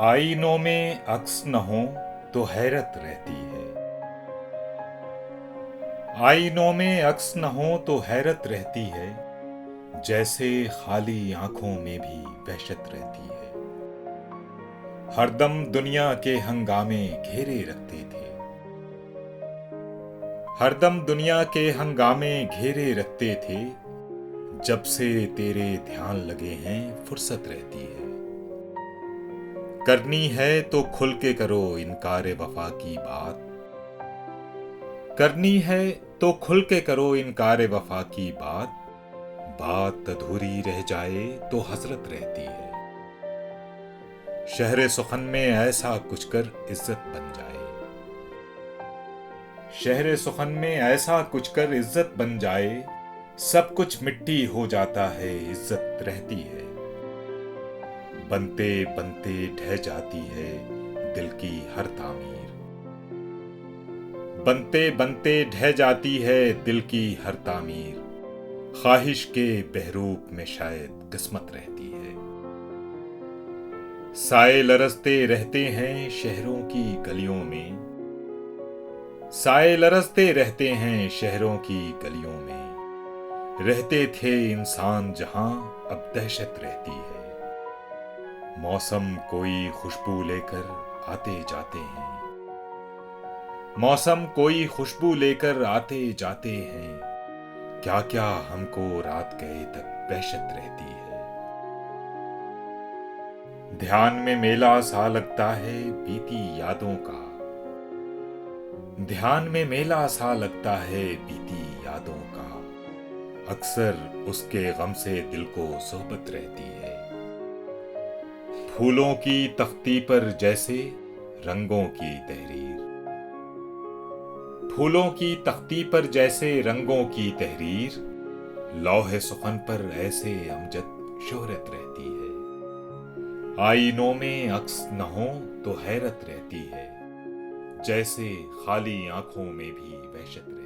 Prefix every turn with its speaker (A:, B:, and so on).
A: आईनों में अक्स न हो तो हैरत रहती है। आईनों में अक्स न हो तो हैरत रहती है, जैसे खाली आंखों में भी वहशत रहती है। हरदम दुनिया के हंगामे घेरे रखते थे। हरदम दुनिया के हंगामे घेरे रखते थे। जब से तेरे ध्यान लगे हैं फुर्सत रहती है। करनी है तो खुल के करो इनकार वफा की बात। करनी है तो खुल के करो इनकार वफा की बात। बात अधूरी रह जाए तो हसरत रहती है। शहर सुखन में ऐसा कुछ कर इज्जत बन जाए। शहर सुखन में ऐसा कुछ कर इज्जत बन जाए। सब कुछ मिट्टी हो जाता है, इज्जत रहती है। बनते बनते ढह जाती है दिल की हर तामीर। बनते बनते ढह जाती है दिल की हर तामीर। ख्वाहिश के बहरूप में शायद किस्मत रहती है। साए लरसते रहते हैं शहरों की गलियों में। साए लरसते रहते हैं शहरों की गलियों में। रहते थे इंसान जहां अब दहशत रहती है। मौसम कोई खुशबू लेकर आते जाते हैं। मौसम कोई खुशबू लेकर आते जाते हैं। क्या क्या हमको रात गए तक वहशत रहती है। ध्यान में मेला सा लगता है बीती यादों का। ध्यान में मेला सा लगता है बीती यादों का। अक्सर उसके गम से दिल को सोहबत रहती है। फूलों की तख्ती पर जैसे रंगों की तहरीर। फूलों की तख्ती पर जैसे रंगों की तहरीर। लौहे सुखन पर ऐसे अमजद शोहरत रहती है। आईनों में अक्स न हो तो हैरत रहती है, जैसे खाली आंखों में भी वहशत रहती है।